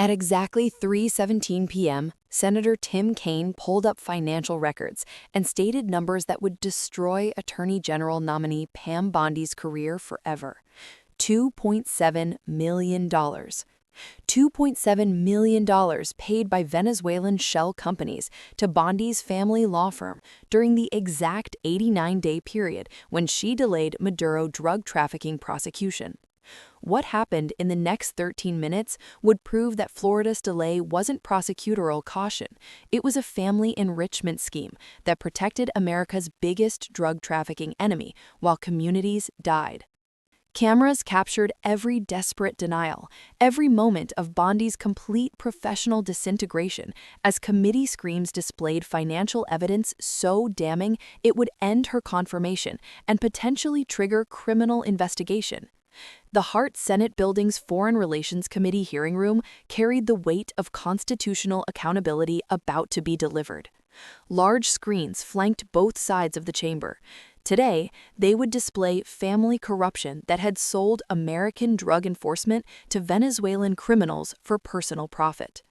At exactly 3:17 p.m., Senator Tim Kaine pulled up financial records and stated numbers that would destroy Attorney General nominee Pam Bondi's career forever. $2.7 million. $2.7 million paid by Venezuelan shell companies to Bondi's family law firm during the exact 89-day period when she delayed Maduro drug trafficking prosecution. What happened in the next 13 minutes would prove that Florida's delay wasn't prosecutorial caution. It was a family enrichment scheme that protected America's biggest drug trafficking enemy while communities died. Cameras captured every desperate denial, every moment of Bondi's complete professional disintegration, as committee screens displayed financial evidence so damning it would end her confirmation and potentially trigger criminal investigation. The Hart Senate Building's Foreign Relations Committee hearing room carried the weight of constitutional accountability about to be delivered. Large screens flanked both sides of the chamber. Today, they would display family corruption that had sold American drug enforcement to Venezuelan criminals for personal profit.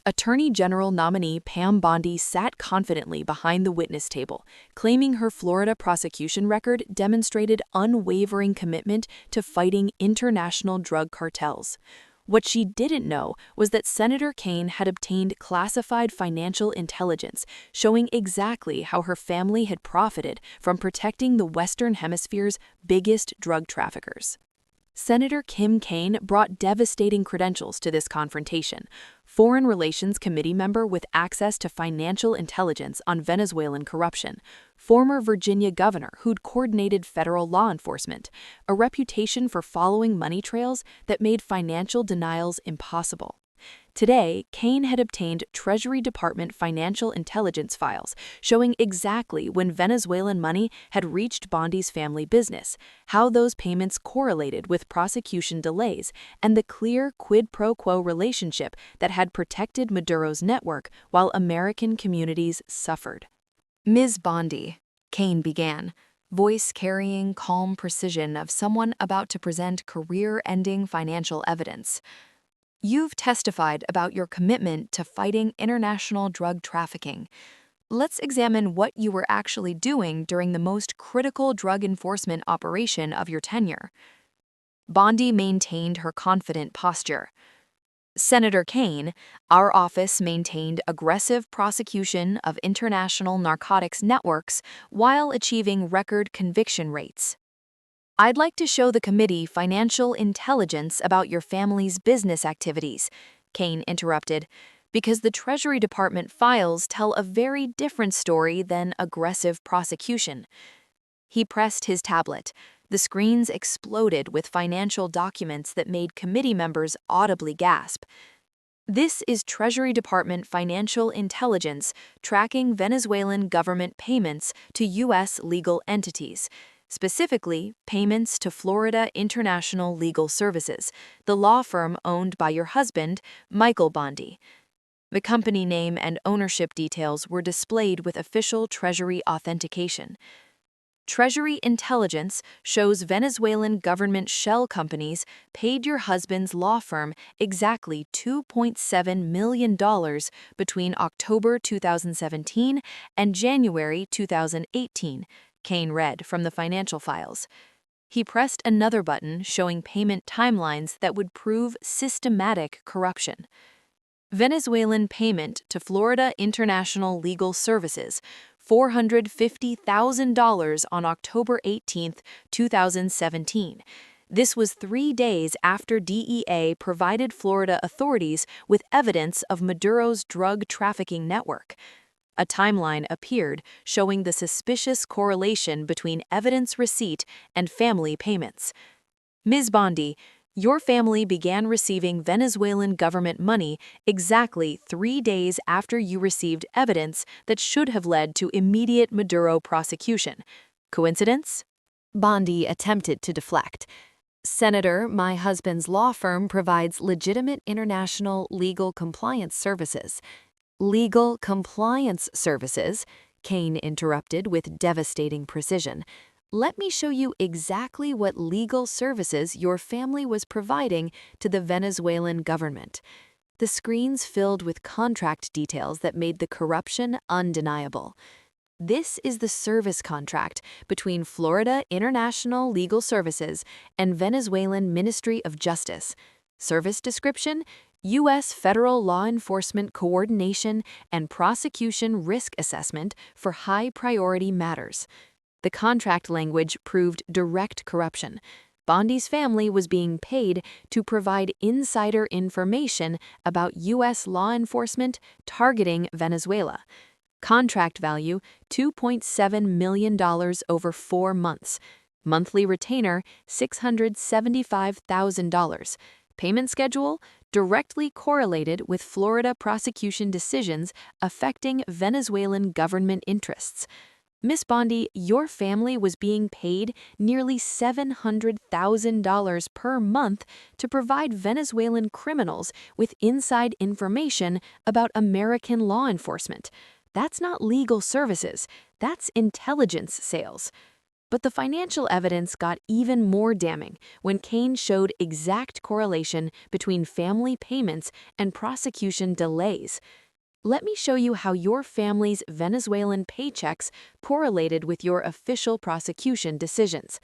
Attorney General nominee Pam Bondi sat confidently behind the witness table, claiming her Florida prosecution record demonstrated unwavering commitment to fighting international drug cartels. What she didn't know was that Senator Kaine had obtained classified financial intelligence showing exactly how her family had profited from protecting the Western Hemisphere's biggest drug traffickers. Senator Tim Kaine brought devastating credentials to this confrontation. Foreign Relations Committee member with access to financial intelligence on Venezuelan corruption, former Virginia governor who'd coordinated federal law enforcement, a reputation for following money trails that made financial denials impossible. Today, Kaine had obtained Treasury Department financial intelligence files showing exactly when Venezuelan money had reached Bondi's family business, how those payments correlated with prosecution delays, and the clear quid pro quo relationship that had protected Maduro's network while American communities suffered. Ms. Bondi, Kaine began, voice carrying calm precision of someone about to present career-ending financial evidence. You've testified about your commitment to fighting international drug trafficking. Let's examine what you were actually doing during the most critical drug enforcement operation of your tenure. Bondi maintained her confident posture. Senator Kaine, our office maintained aggressive prosecution of international narcotics networks while achieving record conviction rates. I'd like to show the committee financial intelligence about your family's business activities, Kaine interrupted, because the Treasury Department files tell a very different story than aggressive prosecution. He pressed his tablet. The screens exploded with financial documents that made committee members audibly gasp. This is Treasury Department financial intelligence tracking Venezuelan government payments to U.S. legal entities. Specifically, payments to Florida International Legal Services, the law firm owned by your husband, Michael Bondi. The company name and ownership details were displayed with official Treasury authentication. Treasury intelligence shows Venezuelan government shell companies paid your husband's law firm exactly $2.7 million between October 2017 and January 2018. Kaine read from the financial files. He pressed another button showing payment timelines that would prove systematic corruption. Venezuelan payment to Florida International Legal Services, $450,000 on October 18, 2017. This was 3 days after DEA provided Florida authorities with evidence of Maduro's drug trafficking network. A timeline appeared showing the suspicious correlation between evidence receipt and family payments. Ms. Bondi, your family began receiving Venezuelan government money exactly 3 days after you received evidence that should have led to immediate Maduro prosecution. Coincidence? Bondi attempted to deflect. Senator, my husband's law firm provides legitimate international legal compliance services. Legal compliance services, Kaine interrupted with devastating precision. Let me show you exactly what legal services your family was providing to the Venezuelan government. the screens filled with contract details that made the corruption undeniable. This is the service contract between Florida International Legal Services and Venezuelan Ministry of Justice. Service description: U.S. Federal Law Enforcement Coordination and Prosecution Risk Assessment for High-Priority Matters. The contract language proved direct corruption. Bondi's family was being paid to provide insider information about U.S. law enforcement targeting Venezuela. Contract value: $2.7 million over 4 months. Monthly retainer: $675,000. Payment schedule: directly correlated with Florida prosecution decisions affecting Venezuelan government interests. Miss Bondi, your family was being paid nearly $700,000 per month to provide Venezuelan criminals with inside information about American law enforcement. That's not legal services, that's intelligence sales. But the financial evidence got even more damning when Cain showed exact correlation between family payments and prosecution delays. Let me show you how your family's Venezuelan paychecks correlated with your official prosecution decisions.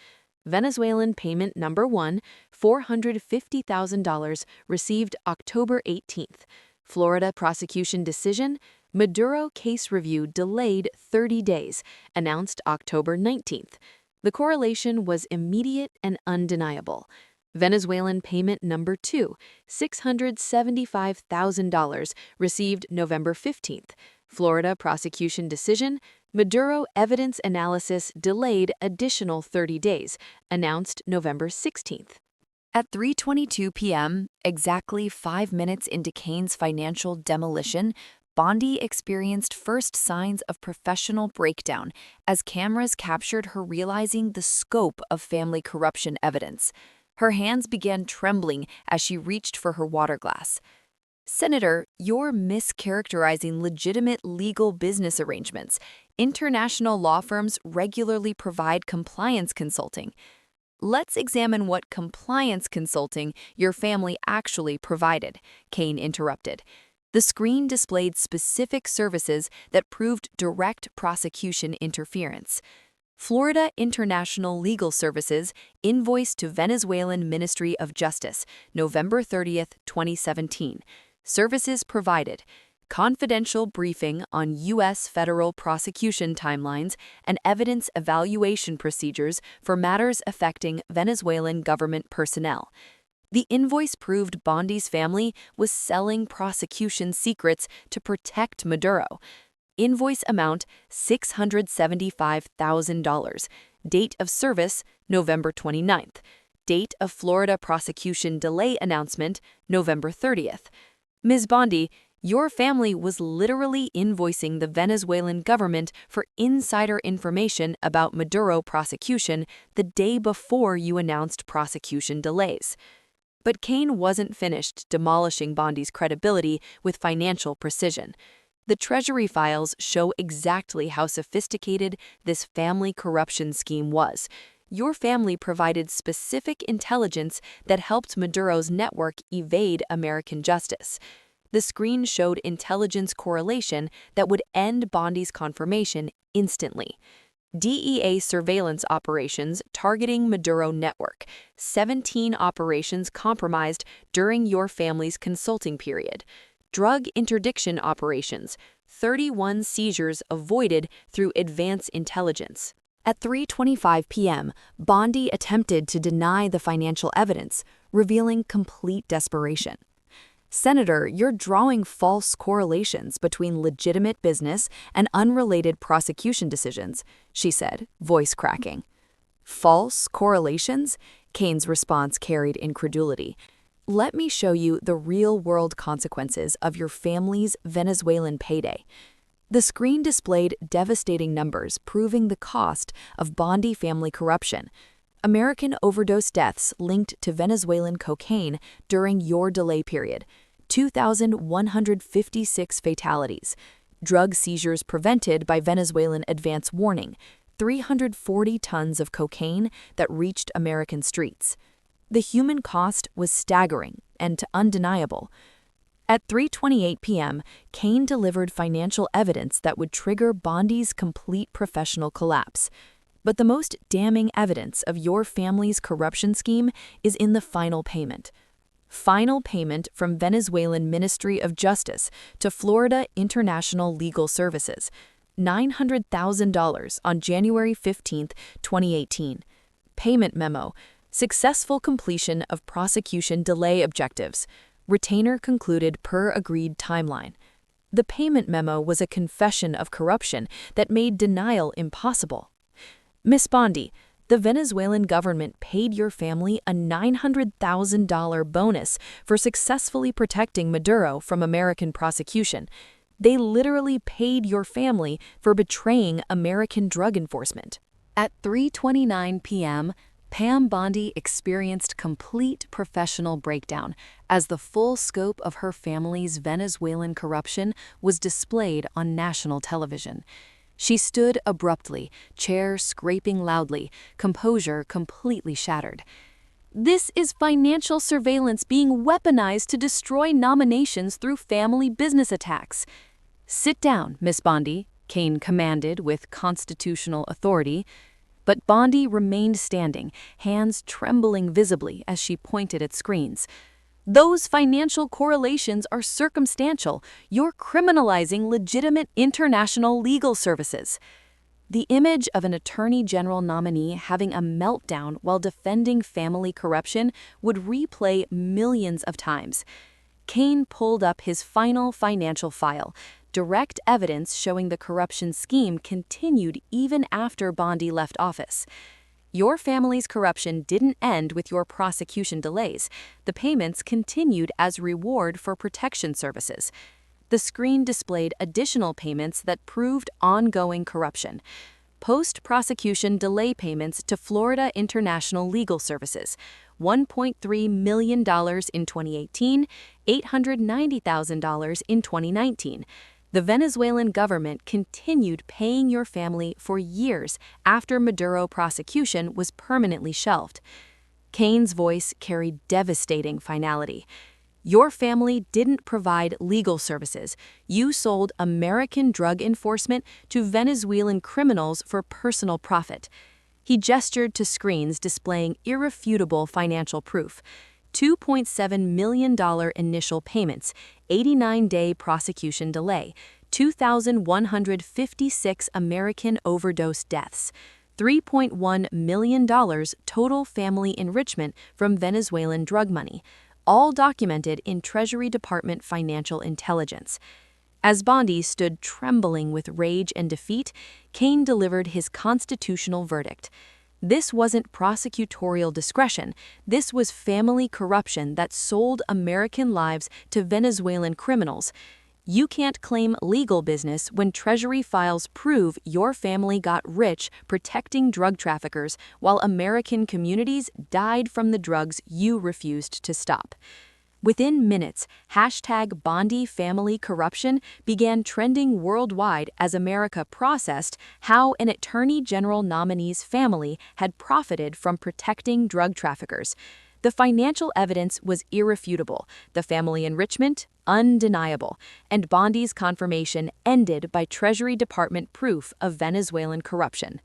Venezuelan payment number 1, $450,000, received October 18th. Florida prosecution decision: Maduro case review delayed 30 days, announced October 19th. The correlation was immediate and undeniable. Venezuelan payment number 2, $675,000, received November 15th. Florida prosecution decision: Maduro evidence analysis delayed additional 30 days, announced November 16th. At 3:22 p.m., exactly 5 minutes into Cain's financial demolition, Bondi experienced first signs of professional breakdown as cameras captured her realizing the scope of family corruption evidence. Her hands began trembling as she reached for her water glass. Senator, you're mischaracterizing legitimate legal business arrangements. International law firms regularly provide compliance consulting. Let's examine what compliance consulting your family actually provided, Cain interrupted. The screen displayed specific services that proved direct prosecution interference. Florida International Legal Services invoice to Venezuelan Ministry of Justice, November 30th, 2017. Services provided: confidential briefing on U.S. federal prosecution timelines and evidence evaluation procedures for matters affecting Venezuelan government personnel. The invoice proved Bondi's family was selling prosecution secrets to protect Maduro. Invoice amount: $675,000. Date of service: November 29th. Date of Florida prosecution delay announcement: November 30th. Ms. Bondi, your family was literally invoicing the Venezuelan government for insider information about Maduro prosecution the day before you announced prosecution delays. But Cain wasn't finished demolishing Bondi's credibility with financial precision. The Treasury files show exactly how sophisticated this family corruption scheme was. Your family provided specific intelligence that helped Maduro's network evade American justice. The screen showed intelligence correlation that would end Bondi's confirmation instantly. DEA surveillance operations targeting Maduro network. 17 operations compromised during your family's consulting period. Drug interdiction operations. 31 seizures avoided through advance intelligence. At 3:25 p.m., Bondi attempted to deny the financial evidence, revealing complete desperation. Senator, you're drawing false correlations between legitimate business and unrelated prosecution decisions, she said, voice cracking. False correlations? Cain's response carried incredulity. Let me show you the real-world consequences of your family's Venezuelan payday. The screen displayed devastating numbers proving the cost of Bondi family corruption. American overdose deaths linked to Venezuelan cocaine during your delay period. 2,156 fatalities. Drug seizures prevented by Venezuelan advance warning. 340 tons of cocaine that reached American streets. The human cost was staggering and undeniable. At 3:28 p.m., Kane delivered financial evidence that would trigger Bondi's complete professional collapse. But the most damning evidence of your family's corruption scheme is in the final payment. Final payment from Venezuelan Ministry of Justice to Florida International Legal Services, $900,000 on January 15, 2018. Payment memo: successful completion of prosecution delay objectives. Retainer concluded per agreed timeline. The payment memo was a confession of corruption that made denial impossible. Ms. Bondi, the Venezuelan government paid your family a $900,000 bonus for successfully protecting Maduro from American prosecution. They literally paid your family for betraying American drug enforcement. At 3:29 p.m., Pam Bondi experienced complete professional breakdown as the full scope of her family's Venezuelan corruption was displayed on national television. She stood abruptly, chair scraping loudly, composure completely shattered. This is financial surveillance being weaponized to destroy nominations through family business attacks. Sit down, Miss Bondi, Kane commanded with constitutional authority. But Bondi remained standing, hands trembling visibly as she pointed at screens. Those financial correlations are circumstantial. You're criminalizing legitimate international legal services. The image of an attorney general nominee having a meltdown while defending family corruption would replay millions of times. Kane pulled up his final financial file. Direct evidence showing the corruption scheme continued even after Bondi left office. Your family's corruption didn't end with your prosecution delays. The payments continued as reward for protection services. The screen displayed additional payments that proved ongoing corruption. Post-prosecution delay payments to Florida International Legal Services, $1.3 million in 2018, $890,000 in 2019. The Venezuelan government continued paying your family for years after Maduro prosecution was permanently shelved. Kane's voice carried devastating finality. Your family didn't provide legal services. You sold American drug enforcement to Venezuelan criminals for personal profit. He gestured to screens displaying irrefutable financial proof. $2.7 million initial payments, 89-day prosecution delay, 2,156 American overdose deaths, $3.1 million total family enrichment from Venezuelan drug money, all documented in Treasury Department financial intelligence. As Bondi stood trembling with rage and defeat, Kane delivered his constitutional verdict. This wasn't prosecutorial discretion. This was family corruption that sold American lives to Venezuelan criminals. You can't claim legal business when Treasury files prove your family got rich protecting drug traffickers while American communities died from the drugs you refused to stop. Within minutes, #BondiFamilyCorruption began trending worldwide as America processed how an attorney general nominee's family had profited from protecting drug traffickers. The financial evidence was irrefutable, the family enrichment undeniable, and Bondi's confirmation ended by Treasury Department proof of Venezuelan corruption.